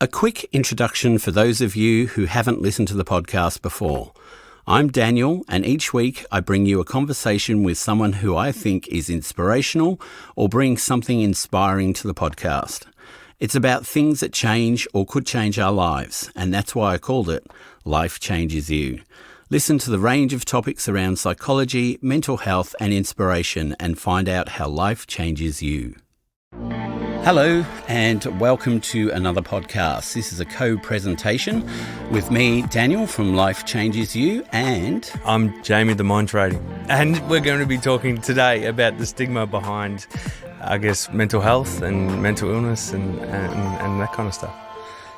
A quick introduction for those of you who haven't listened to the podcast before. I'm Daniel, and each week I bring you a conversation with someone who I think is inspirational or brings something inspiring to the podcast. It's about things that change or could change our lives, and that's why I called it Life Changes You. Listen to the range of topics around psychology, mental health and inspiration and find out how life changes you. Hello and welcome to another podcast. This is a co-presentation with me, Daniel from Life Changes You, and I'm Jamie, the Mind Tradie. And we're going to be talking today about the stigma behind, mental health and mental illness and that kind of stuff.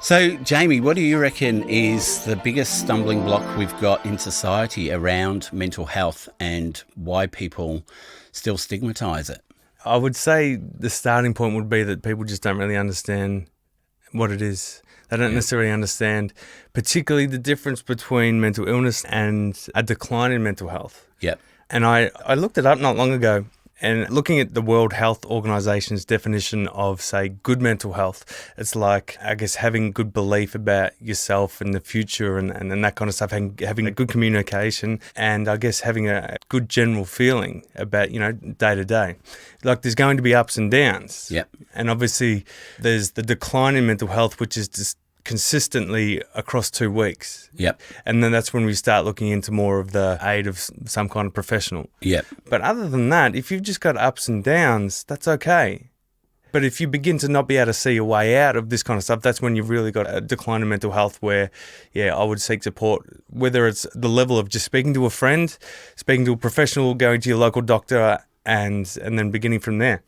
So, Jamie, what do you reckon is the biggest stumbling block we've got in society around mental health and why people still stigmatise it? I would say the starting point would be that people just don't really understand what it is. They don't necessarily understand particularly the difference between mental illness and a decline in mental health. Yep. And I looked it up not long ago, and looking at the World Health Organization's definition of, say, good mental health, it's like, having good belief about yourself and the future and that kind of stuff, having a good communication and having a good general feeling about, day to day. Like there's going to be ups and downs. Yep. And obviously there's the decline in mental health, which is just consistently across 2 weeks. Yep. And then that's when we start looking into more of the aid of some kind of professional. Yep. But other than that, if you've just got ups and downs, that's okay. But if you begin to not be able to see a way out of this kind of stuff, that's when you've really got a decline in mental health where, I would seek support, whether it's the level of just speaking to a friend, speaking to a professional, going to your local doctor, and then beginning from there.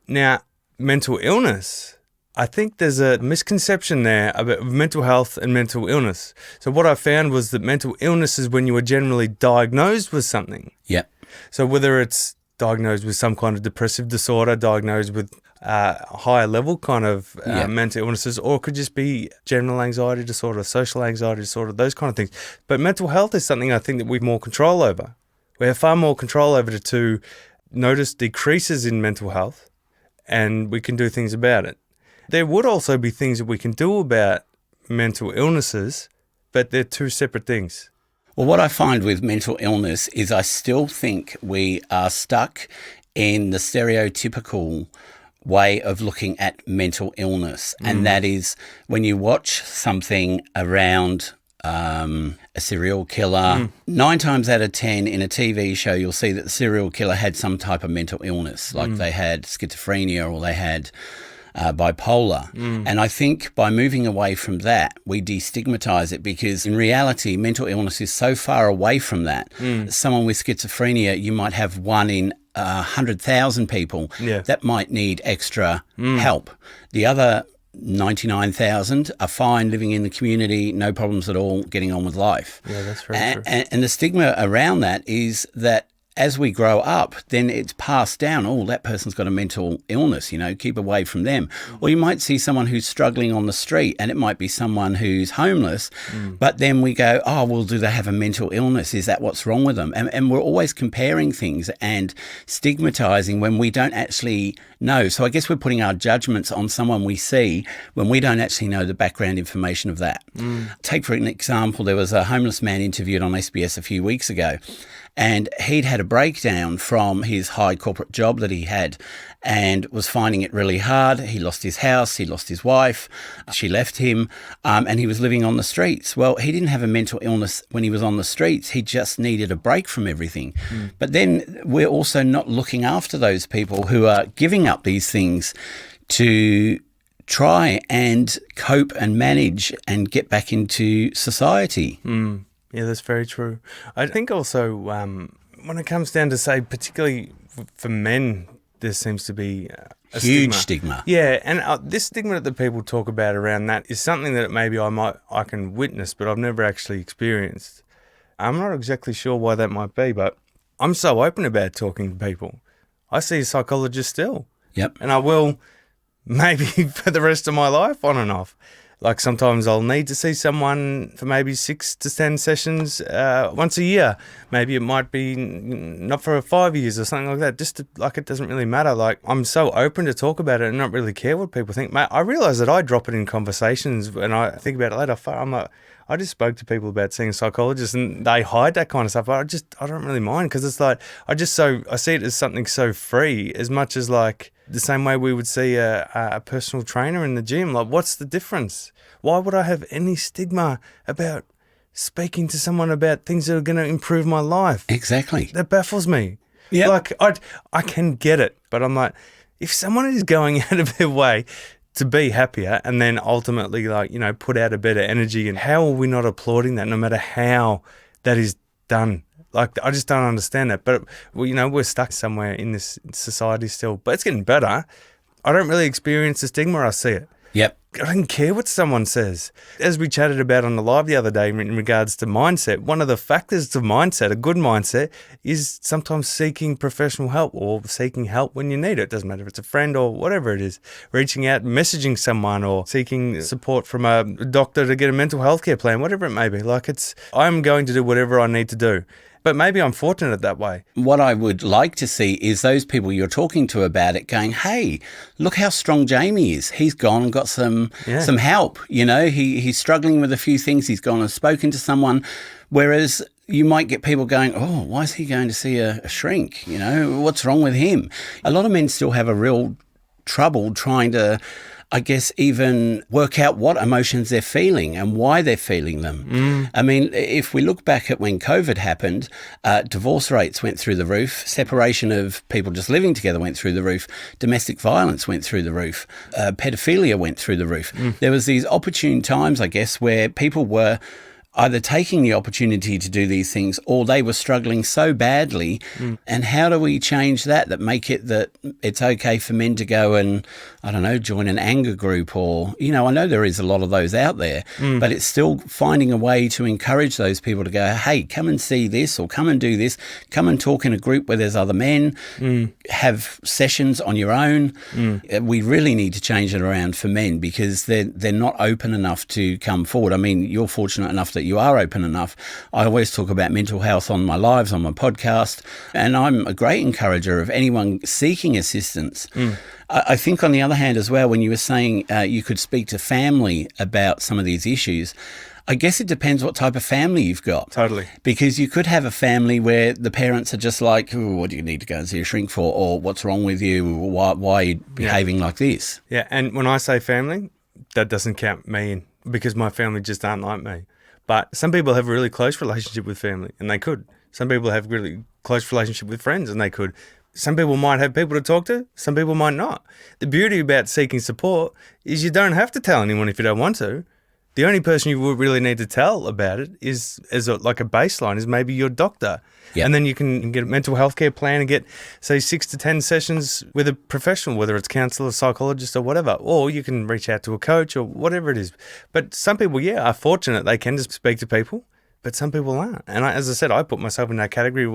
Now, mental illness, I think there's a misconception there about mental health and mental illness. So what I found was that mental illness is when you are generally diagnosed with something. Yep. So whether it's diagnosed with some kind of depressive disorder, diagnosed with higher level kind of mental illnesses, or it could just be general anxiety disorder, social anxiety disorder, those kind of things. But mental health is something I think that we've more control over. We have far more control over it to notice decreases in mental health, and we can do things about it. There would also be things that we can do about mental illnesses, but they're two separate things. Well, what I find with mental illness is I still think we are stuck in the stereotypical way of looking at mental illness. And that is when you watch something around a serial killer, 9 times out of 10 in a TV show, you'll see that the serial killer had some type of mental illness, like they had schizophrenia or they had bipolar. And I think by moving away from that, we destigmatize it because in reality, mental illness is so far away from that. Someone with schizophrenia, you might have 1 in 100,000 people that might need extra help. The other 99,000 are fine living in the community, no problems at all, getting on with life. Yeah, that's very true. And the stigma around that is that as we grow up, then it's passed down. Oh, that person's got a mental illness, keep away from them. Or you might see someone who's struggling on the street and it might be someone who's homeless, but then we go, oh, well, do they have a mental illness? Is that what's wrong with them? And we're always comparing things and stigmatizing when we don't actually know. So I guess we're putting our judgments on someone we see when we don't actually know the background information of that. Take for an example, there was a homeless man interviewed on SBS a few weeks ago. And he'd had a breakdown from his high corporate job that he had and was finding it really hard. He lost his house, he lost his wife, she left him, and he was living on the streets. Well, he didn't have a mental illness when he was on the streets. He just needed a break from everything. But then we're also not looking after those people who are giving up these things to try and cope and manage and get back into society. Yeah, that's very true. I think also when it comes down to, say, particularly for men, there seems to be a huge stigma. Yeah, and this stigma that people talk about around that is something that maybe I can witness, but I've never actually experienced. I'm not exactly sure why that might be, but I'm so open about talking to people. I see a psychologist still. Yep. And I will maybe for the rest of my life on and off. Like sometimes I'll need to see someone for maybe 6 to 10 sessions once a year. Maybe it might be not for 5 years or something like that. Just to, like, it doesn't really matter. Like, I'm so open to talk about it and not really care what people think. Mate, I realise that I drop it in conversations and I think about it later. I'm like, I just spoke to people about seeing a psychologist and they hide that kind of stuff. I don't really mind because it's like, I see it as something so free, as much as like the same way we would see a personal trainer in the gym. Like, what's the difference? Why would I have any stigma about speaking to someone about things that are going to improve my life? Exactly. That baffles me. Yeah. Like, I can get it, but I'm like, if someone is going out of their way to be happier and then ultimately, like, you know, put out a better energy, and how are we not applauding that no matter how that is done? Like, I just don't understand that. But, well, you know, we're stuck somewhere in this society still, but it's getting better. I don't really experience the stigma. I see it. Yep. I don't care what someone says. As we chatted about on the live the other day in regards to mindset, one of the factors to mindset, a good mindset, is sometimes seeking professional help or seeking help when you need it. It doesn't matter if it's a friend or whatever it is. Reaching out, messaging someone, or seeking support from a doctor to get a mental health care plan, whatever it may be. Like, I'm going to do whatever I need to do. But maybe I'm fortunate that way. What I would like to see is those people you're talking to about it going, hey, look how strong Jamie is. He's gone and got some help. You know, he's struggling with a few things. He's gone and spoken to someone. Whereas you might get people going, oh, why is he going to see a shrink? You know, what's wrong with him? A lot of men still have a real trouble trying to, I guess, even work out what emotions they're feeling and why they're feeling them. I mean, if we look back at when COVID happened, divorce rates went through the roof, separation of people just living together went through the roof, domestic violence went through the roof, pedophilia went through the roof. There was these opportune times, I guess, where people were either taking the opportunity to do these things or they were struggling so badly. And how do we change that make it that it's okay for men to go and, I don't know, join an anger group or, you know, I know there is a lot of those out there, but it's still finding a way to encourage those people to go, hey, come and see this or come and do this, come and talk in a group where there's other men, have sessions on your own. We really need to change it around for men because they're not open enough to come forward. I mean, you're fortunate enough that you are open enough. I always talk about mental health on my lives, on my podcast, and I'm a great encourager of anyone seeking assistance. I think on the other hand as well, when you were saying you could speak to family about some of these issues, I guess it depends what type of family you've got. Totally. Because you could have a family where the parents are just like, oh, what do you need to go and see a shrink for? Or what's wrong with you? Or why are you behaving like this? Yeah, and when I say family, that doesn't count me in because my family just aren't like me. But some people have a really close relationship with family, and they could. Some people have really close relationship with friends, and they could. Some people might have people to talk to. Some people might not. The beauty about seeking support is you don't have to tell anyone if you don't want to. The only person you would really need to tell about it is, like a baseline, is maybe your doctor. Yep. And then you can get a mental health care plan and get, say, 6 to 10 sessions with a professional, whether it's counsellor, psychologist or whatever. Or you can reach out to a coach or whatever it is. But some people, are fortunate. They can just speak to people. But some people aren't. And as I said, I put myself in that category. I'm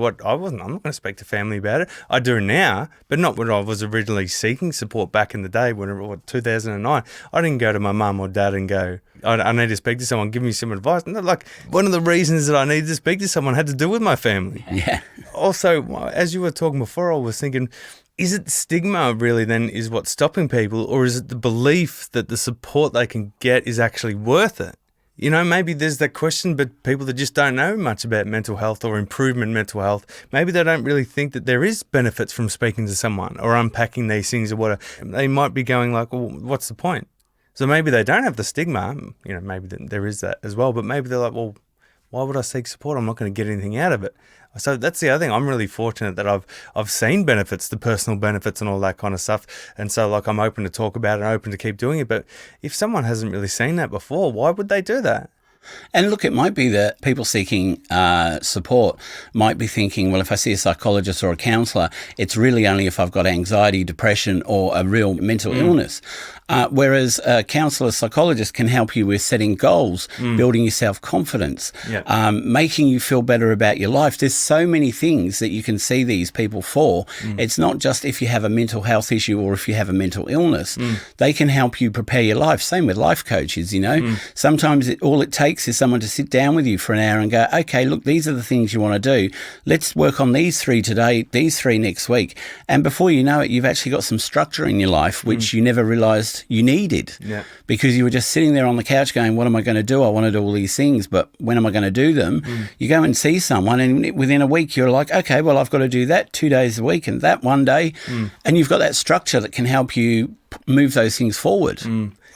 not going to speak to family about it. I do now, but not when I was originally seeking support back in the day, when 2009. I didn't go to my mum or dad and go, I need to speak to someone, give me some advice. No, like, one of the reasons that I needed to speak to someone had to do with my family. Yeah. Also, as you were talking before, I was thinking, is it stigma really then is what's stopping people, or is it the belief that the support they can get is actually worth it? You know, maybe there's that question, but people that just don't know much about mental health or improvement in mental health, maybe they don't really think that there is benefits from speaking to someone or unpacking these things or whatever. They might be going like, well, what's the point? So maybe they don't have the stigma, you know, maybe there is that as well, but maybe they're like, well, why would I seek support? I'm not going to get anything out of it. So that's the other thing. I'm really fortunate that I've seen benefits, the personal benefits and all that kind of stuff. And so, like, I'm open to talk about it and open to keep doing it. But if someone hasn't really seen that before, why would they do that? And look, it might be that people seeking support might be thinking, well, if I see a psychologist or a counsellor, it's really only if I've got anxiety, depression or a real mental illness. Whereas a counsellor, psychologist can help you with setting goals, building your self-confidence, making you feel better about your life. There's so many things that you can see these people for. It's not just if you have a mental health issue or if you have a mental illness. They can help you prepare your life. Same with life coaches, you know. Sometimes all it takes is someone to sit down with you for an hour and go, okay, look, these are the things you want to do. Let's work on these 3 today, these 3 next week. And before you know it, you've actually got some structure in your life, which you never realised you needed, because you were just sitting there on the couch going, what am I going to do? I want to do all these things, but when am I going to do them? You go and see someone, and within a week you're like, okay, well, I've got to do that 2 days a week and that one day, and you've got that structure that can help you move those things forward.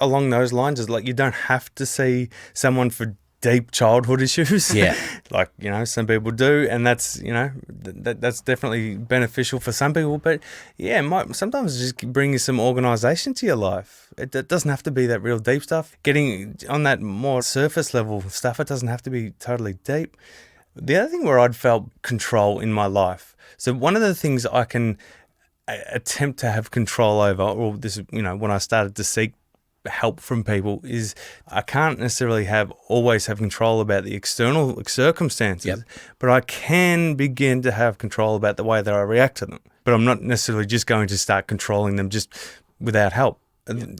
Along those lines, is like you don't have to see someone for deep childhood issues, like, you know, some people do, and that's, you know, that's definitely beneficial for some people. But yeah, it might sometimes just bring you some organisation to your life. It doesn't have to be that real deep stuff. Getting on that more surface level stuff, it doesn't have to be totally deep. The other thing where I'd felt control in my life. So one of the things I can attempt to have control over, or this is, you know, when I started to seek help from people, is I can't necessarily always have control about the external circumstances, but I can begin to have control about the way that I react to them. But I'm not necessarily just going to start controlling them just without help.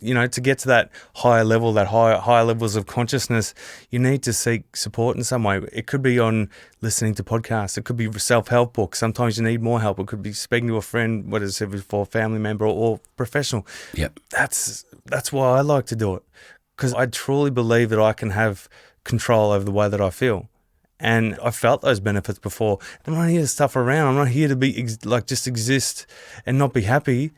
You know, to get to that higher level, that higher levels of consciousness, you need to seek support in some way. It could be on listening to podcasts. It could be self-help books. Sometimes you need more help. It could be speaking to a friend, whether it's for a family member or professional. That's why I like to do it, because I truly believe that I can have control over the way that I feel. And I felt those benefits before. I'm not here to stuff around. I'm not here to be just exist and not be happy.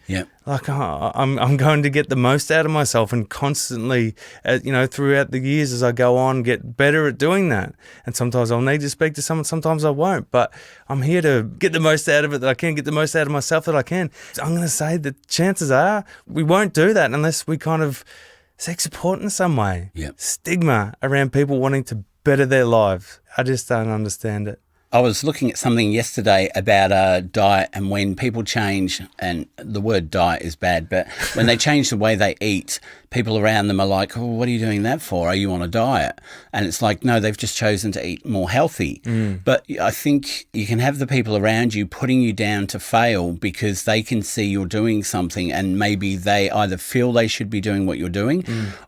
Like I'm going to get the most out of myself, and constantly, you know, throughout the years as I go on, get better at doing that. And sometimes I'll need to speak to someone. Sometimes I won't. But I'm here to get the most out of it that I can, get the most out of myself that I can. So I'm going to say that chances are we won't do that unless we kind of seek support in some way. Stigma around people wanting to better their lives. I just don't understand it. I was looking at something yesterday about diet, and when people change, and the word diet is bad, but when they change the way they eat, people around them are like, oh, what are you doing that for? Are you on a diet? And it's like, no, they've just chosen to eat more healthy. But I think you can have the people around you putting you down to fail because they can see you're doing something, and maybe they either feel they should be doing what you're doing,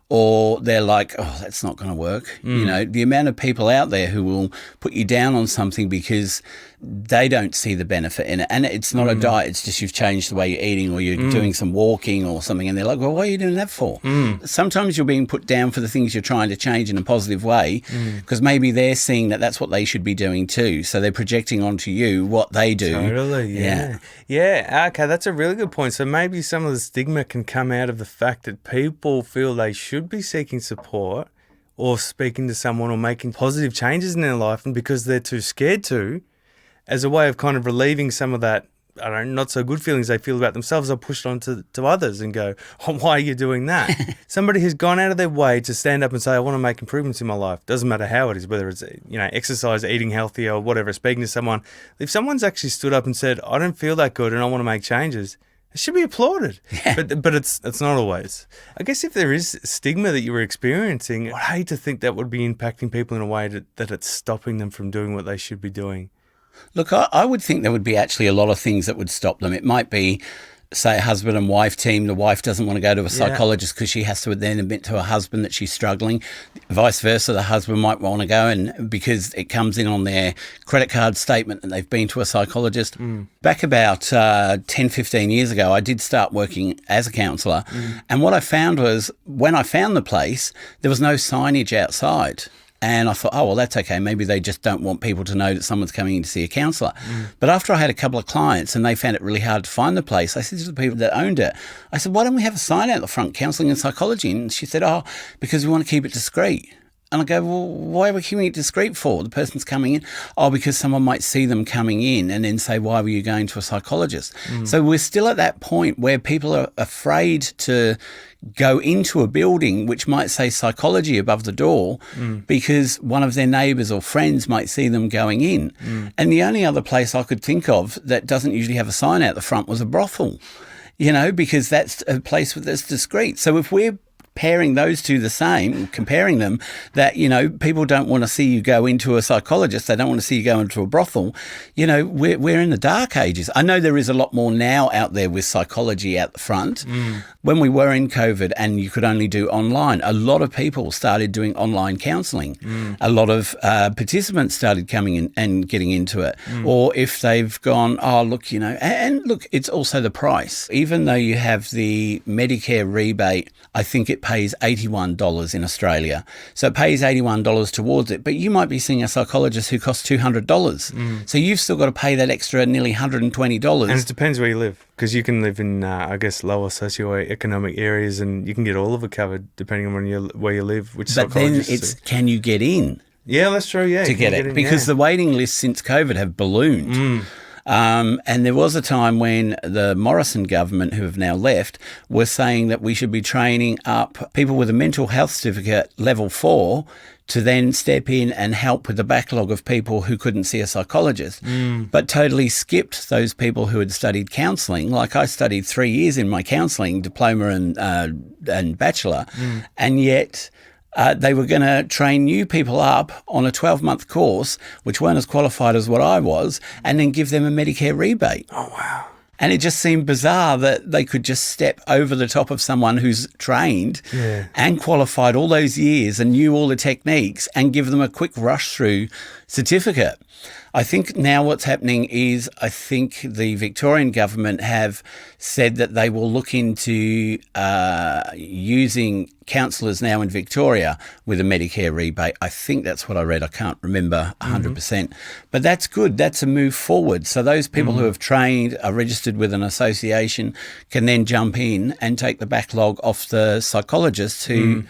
or they're like, oh, that's not going to work. You know, the amount of people out there who will put you down on something because they don't see the benefit in it. And it's not a diet, it's just you've changed the way you're eating, or you're doing some walking or something, and they're like, well, what are you doing that for? Sometimes you're being put down for the things you're trying to change in a positive way, because maybe they're seeing that that's what they should be doing too. So they're projecting onto you what they do. Totally, yeah. Okay, that's a really good point. So maybe some of the stigma can come out of the fact that people feel they should be seeking support or speaking to someone or making positive changes in their life, and because they're too scared to, as a way of kind of relieving some of that, I don't know, not so good feelings they feel about themselves, they'll push it on to others and go, oh, why are you doing that? Somebody who's gone out of their way to stand up and say, I want to make improvements in my life. Doesn't matter how it is, whether it's, you know, exercise, eating healthier or whatever, speaking to someone. If someone's actually stood up and said, I don't feel that good and I want to make changes, it should be applauded. But it's not always. I guess if there is stigma that you were experiencing, I'd hate to think that would be impacting people in a way that it's stopping them from doing what they should be doing. Look, I would think there would be actually a lot of things that would stop them. It might be, say, a husband and wife team. The wife doesn't want to go to a psychologist because she has to then admit to her husband that she's struggling. Vice versa, the husband might want to go, and because it comes in on their credit card statement that they've been to a psychologist. Back about 10, 15 years ago, I did start working as a counsellor. And what I found was, when I found the place, there was no signage outside. And I thought, oh, well, that's okay. Maybe they just don't want people to know that someone's coming in to see a counsellor. But after I had a couple of clients and they found it really hard to find the place, I said to the people that owned it, I said, why don't we have a sign out the front, counselling and psychology? And she said, oh, because we want to keep it discreet. And I go, well, why are we keeping it discreet for? The person's coming in. Oh, because someone might see them coming in and then say, why were you going to a psychologist? So we're still at that point where people are afraid to go into a building which might say psychology above the door because one of their neighbours or friends might see them going in. And the only other place I could think of that doesn't usually have a sign out the front was a brothel. because that's a place that's discreet. So if we're pairing those two the same, comparing them, that, people don't want to see you go into a psychologist, they don't want to see you go into a brothel, we're in the dark ages. I know there is a lot more now out there with psychology out the front. When we were in COVID and you could only do online, a lot of people started doing online counselling. A lot of participants started coming in and getting into it. Or if they've gone, and look, it's also the price. Even though you have the Medicare rebate, I think it pays $81 in Australia. So it pays $81 towards it, but you might be seeing a psychologist who costs $200. So you've still got to pay that extra nearly $120. And it depends where you live, because you can live in, lower socioeconomic areas and you can get all of it covered depending on where you live, which but then it's, can you get in? Yeah, that's true, yeah. To get it, because the waiting lists since COVID have ballooned. And there was a time when the Morrison government, who have now left, was saying that we should be training up people with a mental health certificate level 4 to then step in and help with the backlog of people who couldn't see a psychologist, but totally skipped those people who had studied counselling. Like I studied 3 years in my counselling diploma and bachelor, and yet they were going to train new people up on a 12-month course, which weren't as qualified as what I was, and then give them a Medicare rebate. Oh, wow. And it just seemed bizarre that they could just step over the top of someone who's trained and qualified all those years and knew all the techniques and give them a quick rush through certificate. I think now what's happening is I think the Victorian government have said that they will look into using counsellors now in Victoria with a Medicare rebate. I think that's what I read. I can't remember 100%. But that's good. That's a move forward. So those people who have trained, are registered with an association, can then jump in and take the backlog off the psychologists who,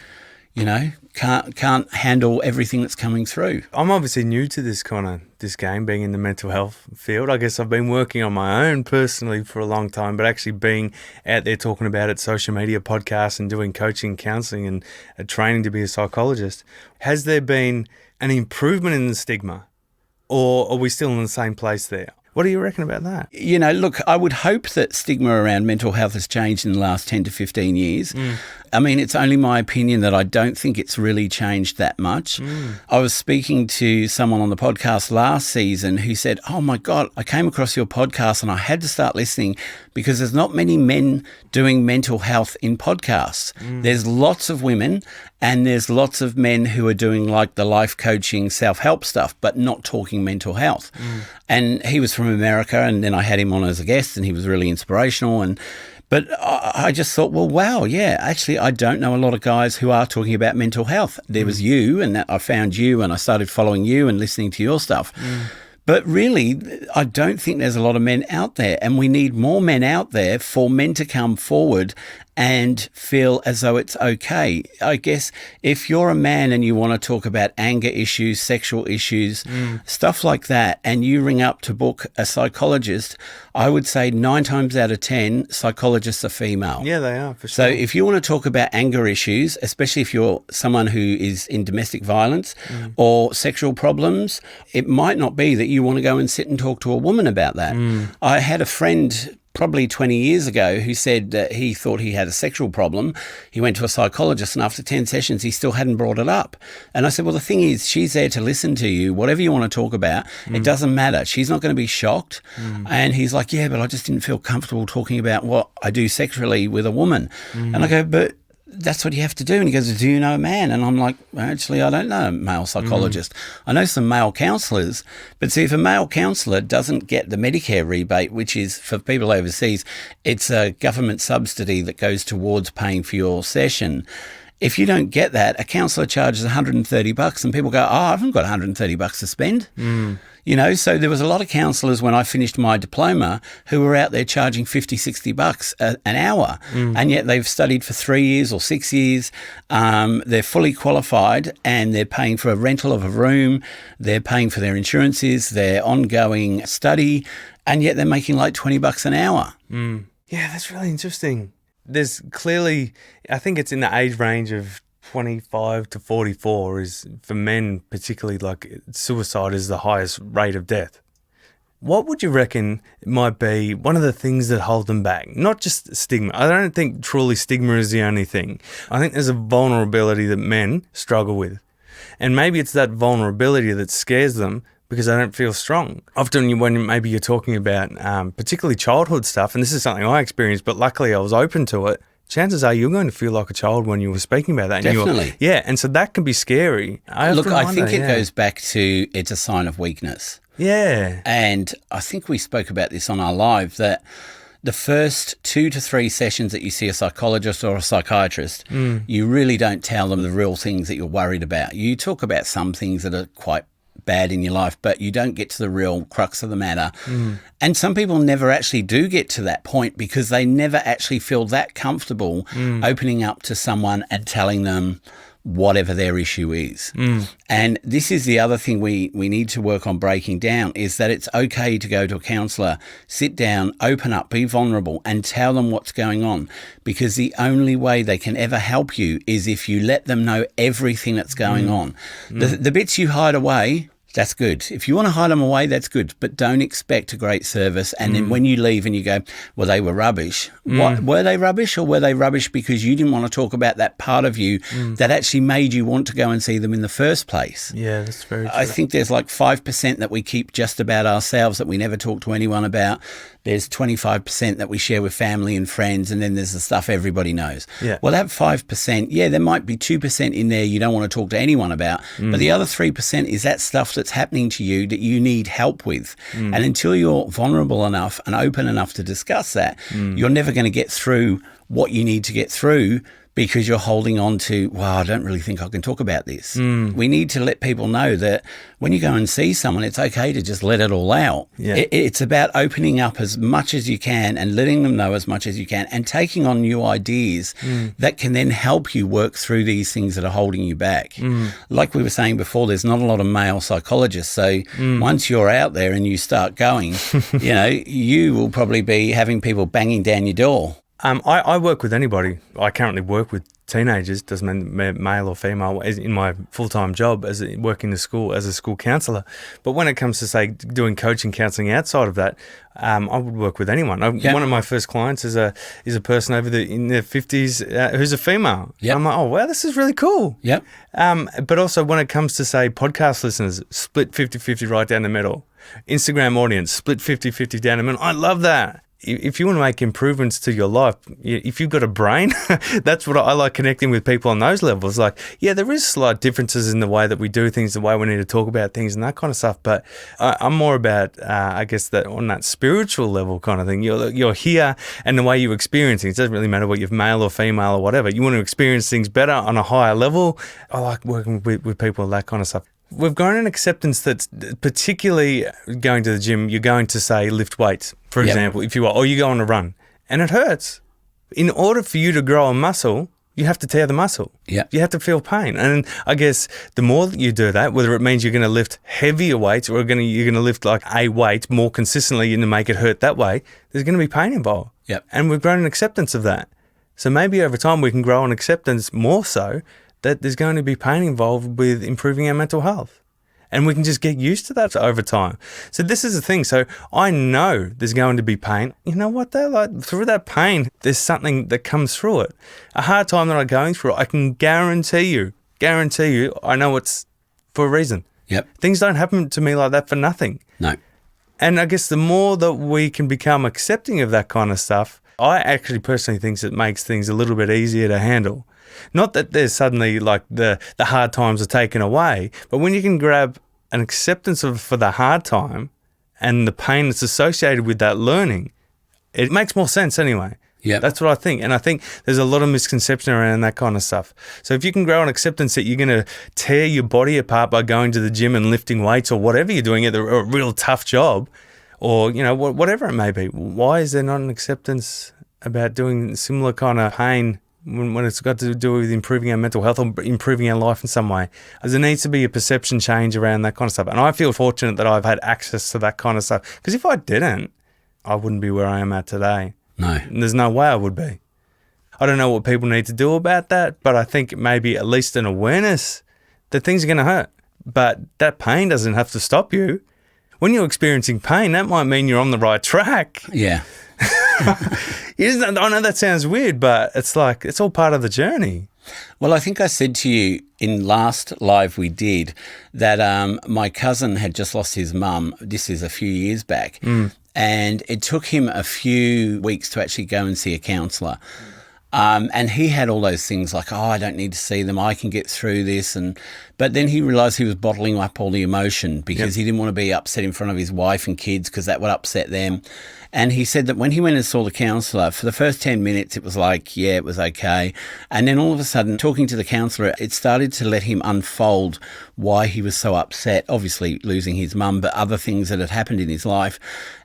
can't handle everything that's coming through. I'm obviously new to this game, being in the mental health field. I guess I've been working on my own personally for a long time, but actually being out there talking about it, social media, podcasts, and doing coaching, counselling, and training to be a psychologist. Has there been an improvement in the stigma, or are we still in the same place there? What do you reckon about that? Look, I would hope that stigma around mental health has changed in the last 10 to 15 years. I mean, it's only my opinion that I don't think it's really changed that much. I was speaking to someone on the podcast last season who said, oh my God, I came across your podcast and I had to start listening because there's not many men doing mental health in podcasts. There's lots of women and there's lots of men who are doing like the life coaching, self-help stuff, but not talking mental health. And he was from America, and then I had him on as a guest and he was really inspirational. But I just thought, well, wow, yeah, actually, I don't know a lot of guys who are talking about mental health. There was you, and I found you, and I started following you and listening to your stuff. But really, I don't think there's a lot of men out there, and we need more men out there for men to come forward and feel as though it's okay. I guess if you're a man and you want to talk about anger issues, sexual issues, stuff like that, and you ring up to book a psychologist, I would say 9 times out of 10, psychologists are female. Yeah, they are, for sure. So if you want to talk about anger issues, especially if you're someone who is in domestic violence or sexual problems, it might not be that you want to go and sit and talk to a woman about that. I had a friend probably 20 years ago who said that he thought he had a sexual problem. He went to a psychologist and after 10 sessions, he still hadn't brought it up. And I said, well, the thing is, she's there to listen to you. Whatever you want to talk about, it doesn't matter. She's not going to be shocked. And he's like, yeah, but I just didn't feel comfortable talking about what I do sexually with a woman. And I go, but that's what you have to do. And he goes, do you know a man? And I'm like, well, actually, I don't know a male psychologist. I know some male counsellors, but see, if a male counsellor doesn't get the Medicare rebate, which is for people overseas, it's a government subsidy that goes towards paying for your session. If you don't get that, a counsellor charges $130 and people go, oh, I haven't got $130 to spend. So there was a lot of counsellors when I finished my diploma who were out there charging $50, $60 an hour. And yet they've studied for 3 years or 6 years. They're fully qualified and they're paying for a rental of a room. They're paying for their insurances, their ongoing study. And yet they're making like $20 an hour. Yeah, that's really interesting. There's clearly, I think it's in the age range of 25 to 44 is, for men particularly, like suicide is the highest rate of death. what would you reckon might be one of the things that hold them back? Not just stigma. I don't think truly stigma is the only thing. I think there's a vulnerability that men struggle with. And maybe it's that vulnerability that scares them because they don't feel strong. Often when maybe you're talking about particularly childhood stuff, and this is something I experienced, but luckily I was open to it, chances are you're going to feel like a child when you were speaking about that. Definitely. And so that can be scary. I think it goes back to it's a sign of weakness. Yeah. And I think we spoke about this on our live, that the first 2 to 3 sessions that you see a psychologist or a psychiatrist, you really don't tell them the real things that you're worried about. You talk about some things that are quite bad in your life, but you don't get to the real crux of the matter. And some people never actually do get to that point because they never actually feel that comfortable opening up to someone and telling them whatever their issue is. And this is the other thing we need to work on breaking down, is that it's okay to go to a counsellor, sit down, open up, be vulnerable and tell them what's going on, because the only way they can ever help you is if you let them know everything that's going on. The bits you hide away, that's good. If you want to hide them away, that's good. But don't expect a great service. And then when you leave and you go, well, they were rubbish. What, were they rubbish, or were they rubbish because you didn't want to talk about that part of you that actually made you want to go and see them in the first place? Yeah, that's very true. I think there's like 5% that we keep just about ourselves that we never talk to anyone about. There's 25% that we share with family and friends, and then there's the stuff everybody knows. Yeah. Well, that 5%, there might be 2% in there you don't want to talk to anyone about, but the other 3% is that stuff that's happening to you that you need help with. And until you're vulnerable enough and open enough to discuss that, you're never going to get through what you need to get through, because you're holding on to, I don't really think I can talk about this. We need to let people know that when you go and see someone, it's okay to just let it all out. Yeah. It's about opening up as much as you can and letting them know as much as you can and taking on new ideas that can then help you work through these things that are holding you back. Like we were saying before, there's not a lot of male psychologists. So once you're out there and you start going, you will probably be having people banging down your door. I work with anybody. I currently work with teenagers, doesn't matter male or female, in my full-time job as working in a school as a school counsellor. But when it comes to, say, doing coaching counselling outside of that, I would work with anyone. One of my first clients is a person in their 50s who's a female. Yep. I'm like, oh, wow, this is really cool. Yep. But also when it comes to, say, podcast listeners, split 50-50 right down the middle. Instagram audience, split 50-50 down the middle. I love that. If you want to make improvements to your life, if you've got a brain, that's what I like, connecting with people on those levels. Like, there is slight differences in the way that we do things, the way we need to talk about things and that kind of stuff. But I'm more about, I guess, that on that spiritual level kind of thing. You're here, and the way you experience things, it doesn't really matter what you're male or female or whatever. You want to experience things better on a higher level. I like working with people, that kind of stuff. We've got an acceptance that's particularly going to the gym. You're going to, say, lift weights, for example, if you are, or you go on a run, and it hurts. In order for you to grow a muscle, you have to tear the muscle. Yep. You have to feel pain. And I guess the more that you do that, whether it means you're going to lift heavier weights or you're going to lift like a weight more consistently and make it hurt that way, there's going to be pain involved. Yep. And we've grown an acceptance of that. So maybe over time we can grow an acceptance more so that there's going to be pain involved with improving our mental health. And we can just get used to that over time. So this is the thing. So I know there's going to be pain. You know what though? Like, through that pain, there's something that comes through it. A hard time that I'm going through, I can guarantee you, I know it's for a reason. Yep. Things don't happen to me like that for nothing. No. And I guess the more that we can become accepting of that kind of stuff, I actually personally think it makes things a little bit easier to handle. Not that there's suddenly like the hard times are taken away, but when you can grab an acceptance for the hard time and the pain that's associated with that learning, it makes more sense anyway. Yeah, that's what I think. And I think there's a lot of misconception around that kind of stuff. So if you can grow an acceptance that you're going to tear your body apart by going to the gym and lifting weights or whatever you're doing, either a real tough job or, whatever it may be, why is there not an acceptance about doing similar kind of pain when it's got to do with improving our mental health or improving our life in some way? As there needs to be a perception change around that kind of stuff. And I feel fortunate that I've had access to that kind of stuff. Because if I didn't, I wouldn't be where I am at today. No. And there's no way I would be. I don't know what people need to do about that, but I think maybe at least an awareness that things are going to hurt. But that pain doesn't have to stop you. when you're experiencing pain, that might mean you're on the right track. Yeah. I know that sounds weird, but it's like it's all part of the journey. Well, I think I said to you in last live we did that my cousin had just lost his mum. This is a few years back. And it took him a few weeks to actually go and see a counsellor. And he had all those things like, oh, I don't need to see them. I can get through this. But then he realised he was bottling up all the emotion because he didn't want to be upset in front of his wife and kids because that would upset them. And he said that when he went and saw the counsellor, for the first 10 minutes, it was like, yeah, it was okay. And then all of a sudden, talking to the counsellor, it started to let him unfold why he was so upset, obviously losing his mum, but other things that had happened in his life.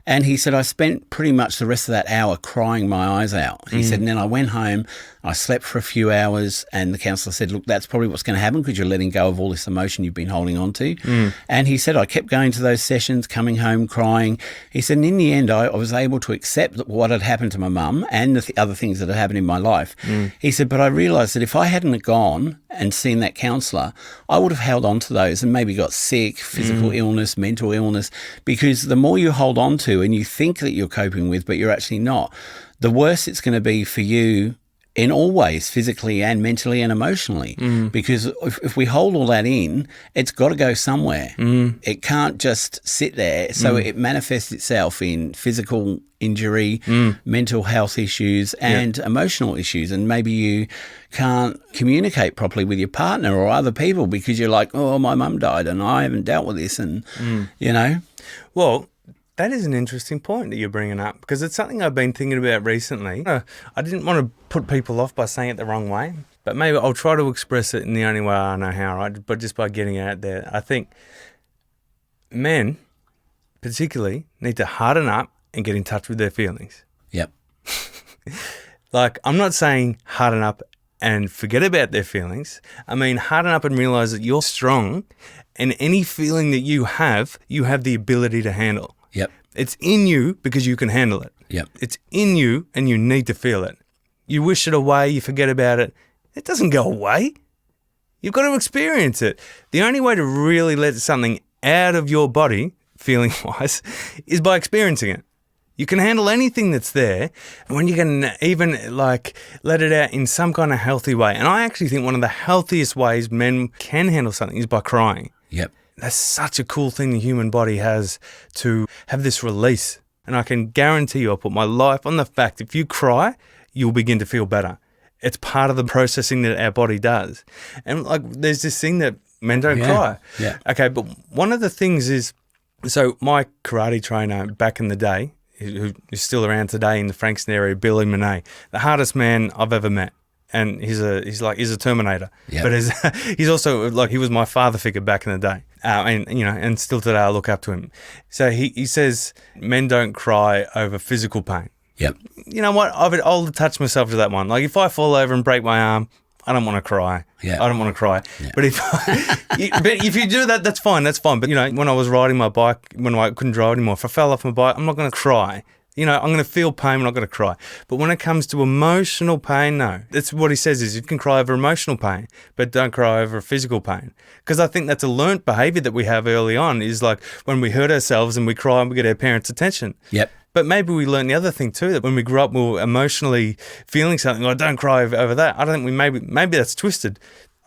And he said, I spent pretty much the rest of that hour crying my eyes out. He said, and then I went home, I slept for a few hours, and the counsellor said, look, that's probably what's going to happen because you're letting go of all this emotion you've been holding on to. And he said, I kept going to those sessions, coming home, crying. He said, and in the end, I was able to accept what had happened to my mum and the other things that had happened in my life. He said, but I realised that if I hadn't gone and seen that counsellor, I would have held on to those and maybe got sick, physical illness, mental illness, because the more you hold on to and you think that you're coping with, but you're actually not, the worse it's going to be for you in all ways, physically and mentally and emotionally. Because if we hold all that in, it's got to go somewhere. It can't just sit there. So it manifests itself in physical injury, mental health issues and emotional issues. And maybe you can't communicate properly with your partner or other people because you're like, oh, my mum died and I haven't dealt with this. And, you know. Well, that is an interesting point that you're bringing up because it's something I've been thinking about recently. I didn't want to put people off by saying it the wrong way, but maybe I'll try to express it in the only way I know how, right? But just by getting it out there. I think men, particularly, need to harden up and get in touch with their feelings. Yep. Like, I'm not saying harden up and forget about their feelings. I mean, harden up and realize that you're strong and any feeling that you have the ability to handle. Yep. It's in you because you can handle it. Yep. It's in you and you need to feel it. You wish it away, you forget about it. It doesn't go away. You've got to experience it. The only way to really let something out of your body, feeling-wise, is by experiencing it. You can handle anything that's there when you can even like let it out in some kind of healthy way. And I actually think one of the healthiest ways men can handle something is by crying. Yep. That's such a cool thing the human body has to have this release. And I can guarantee you, I'll put my life on the fact, if you cry, you'll begin to feel better. It's part of the processing that our body does. And like, there's this thing that men don't cry. Yeah. Okay, but one of the things is, so my karate trainer back in the day, who is still around today in the Frankston area, Billy Monet, the hardest man I've ever met. And he's a Terminator. Yep. But he's also like, he was my father figure back in the day. And still today I look up to him. So he says men don't cry over physical pain. Yep. You know what? I'll attach myself to that one. Like if I fall over and break my arm, I don't want to cry. Yeah. I don't want to cry. Yeah. But if you do that, that's fine. That's fine. But, when I was riding my bike, when I couldn't drive anymore, if I fell off my bike, I'm not going to cry. I'm going to feel pain, I'm not going to cry. But when it comes to emotional pain, no. That's what he says is you can cry over emotional pain, but don't cry over physical pain. Because I think that's a learnt behaviour that we have early on is like when we hurt ourselves and we cry and we get our parents' attention. Yep. But maybe we learn the other thing too, that when we grew up, we were emotionally feeling something, don't cry over that. I don't think maybe that's twisted.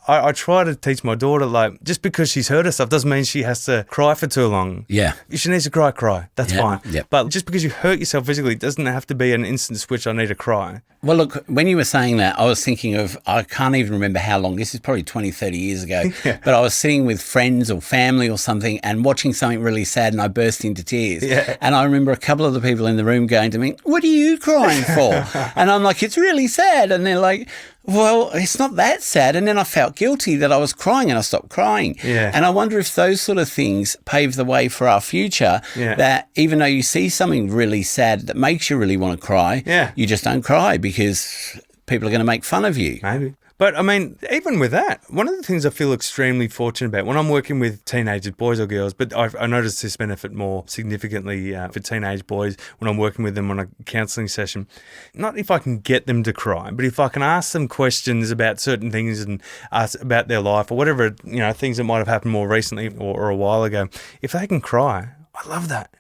I try to teach my daughter, like, just because she's hurt herself doesn't mean she has to cry for too long. Yeah. If she needs to cry. That's fine. Yep. But just because you hurt yourself physically, it doesn't have to be an instant switch, I need to cry. Well, look, when you were saying that, I was thinking of, I can't even remember how long, this is probably 20, 30 years ago, but I was sitting with friends or family or something and watching something really sad and I burst into tears. Yeah. And I remember a couple of the people in the room going to me, what are you crying for? And I'm like, it's really sad. And they're like, well, it's not that sad. And then I felt guilty that I was crying and I stopped crying. Yeah. And I wonder if those sort of things pave the way for our future, that even though you see something really sad that makes you really want to cry, you just don't cry because people are going to make fun of you. Maybe. But, I mean, even with that, one of the things I feel extremely fortunate about when I'm working with teenagers, boys or girls, but I noticed this benefit more significantly for teenage boys when I'm working with them on a counselling session. Not if I can get them to cry, but if I can ask them questions about certain things and ask about their life or whatever, things that might have happened more recently or a while ago. If they can cry, I love that.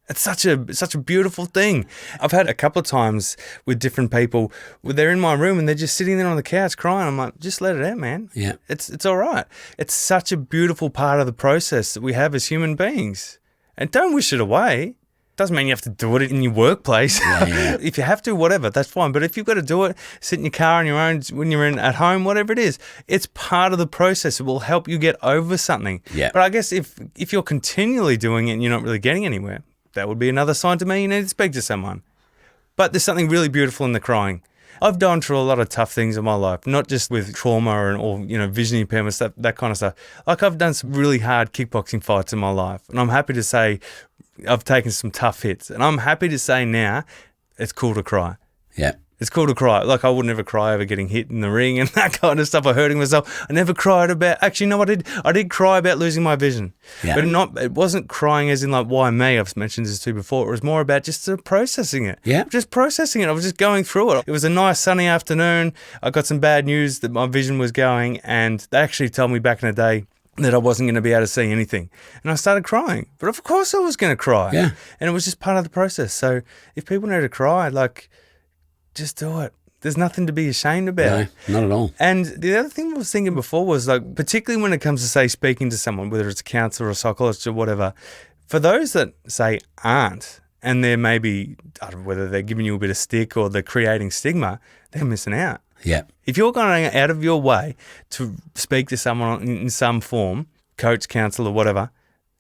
It's such a beautiful thing. I've had a couple of times with different people where they're in my room and they're just sitting there on the couch crying. I'm like, just let it out, man. Yeah. It's all right. It's such a beautiful part of the process that we have as human beings. And don't wish it away. Doesn't mean you have to do it in your workplace. Yeah. If you have to, whatever, that's fine. But if you've got to do it, sit in your car on your own when you're at home, whatever it is, it's part of the process. It will help you get over something. Yeah. But I guess if you're continually doing it and you're not really getting anywhere, that would be another sign to me you need to speak to someone. But there's something really beautiful in the crying. I've gone through a lot of tough things in my life, not just with trauma or vision impairments, that kind of stuff. Like I've done some really hard kickboxing fights in my life, and I'm happy to say I've taken some tough hits. And I'm happy to say now it's cool to cry. Yeah. It's cool to cry. Like I would never cry over getting hit in the ring and that kind of stuff or hurting myself. I never cried about, actually, no, I did cry about losing my vision. Yeah. But it wasn't crying as in like, why me? I've mentioned this too before. It was more about just processing it. Yeah. Just processing it. I was just going through it. It was a nice sunny afternoon. I got some bad news that my vision was going, and they actually told me back in the day that I wasn't going to be able to see anything. And I started crying. But of course I was going to cry. Yeah. And it was just part of the process. So if people need to cry, like, just do it. There's nothing to be ashamed about. No, not at all. And the other thing I was thinking before was, like, particularly when it comes to, say, speaking to someone, whether it's a counsellor or a psychologist or whatever, for those that, say, aren't, and they're maybe, I don't know whether they're giving you a bit of stick or they're creating stigma, they're missing out. Yeah. If you're going out of your way to speak to someone in some form, coach, counsellor, or whatever,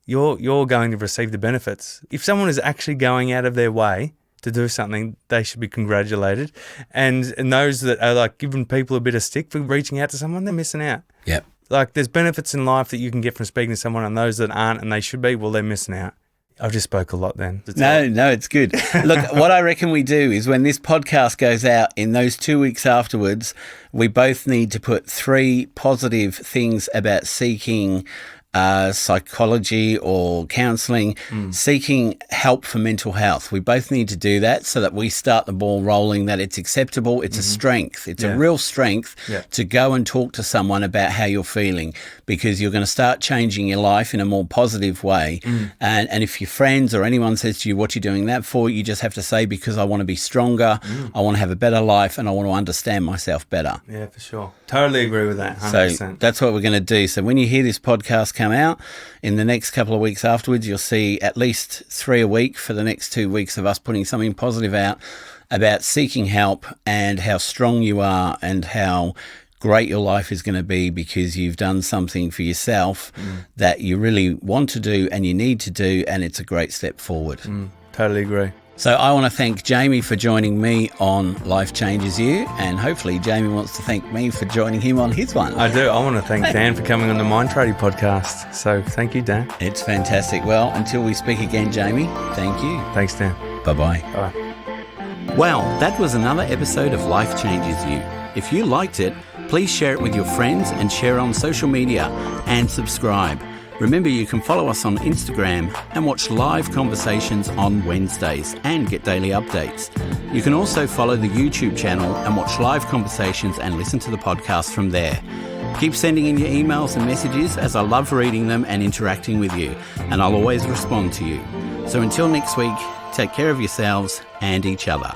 you're going to receive the benefits. If someone is actually going out of their way to do something, they should be congratulated. And those that are like giving people a bit of stick for reaching out to someone, they're missing out. Yeah. Like there's benefits in life that you can get from speaking to someone, and those that aren't and they should be, well, they're missing out. I've just spoke a lot then. No, it's good. Look, what I reckon we do is when this podcast goes out in those 2 weeks afterwards, we both need to put 3 positive things about seeking psychology or counselling, seeking help for mental health. We both need to do that so that we start the ball rolling, that it's acceptable. It's a strength. It's a real strength to go and talk to someone about how you're feeling, because you're going to start changing your life in a more positive way. And if your friends or anyone says to you, what you're doing that for, you just have to say, because I want to be stronger, I want to have a better life, and I want to understand myself better. Yeah, for sure. Totally agree with that, 100%. So that's what we're going to do. So when you hear this podcast come out in the next couple of weeks afterwards, you'll see at least 3 a week for the next 2 weeks of us putting something positive out about seeking help and how strong you are and how great your life is going to be because you've done something for yourself that you really want to do and you need to do, and it's a great step forward. Totally agree. So I want to thank Jamie for joining me on Life Changes You, and hopefully Jamie wants to thank me for joining him on his one. I do. I want to thank Dan for coming on the Mind Tradie podcast. So thank you, Dan. It's fantastic. Well, until we speak again, Jamie, thank you. Thanks, Dan. Bye-bye. Bye. Well, that was another episode of Life Changes You. If you liked it, please share it with your friends and share on social media and subscribe. Remember, you can follow us on Instagram and watch live conversations on Wednesdays and get daily updates. You can also follow the YouTube channel and watch live conversations and listen to the podcast from there. Keep sending in your emails and messages, as I love reading them and interacting with you, and I'll always respond to you. So until next week, take care of yourselves and each other.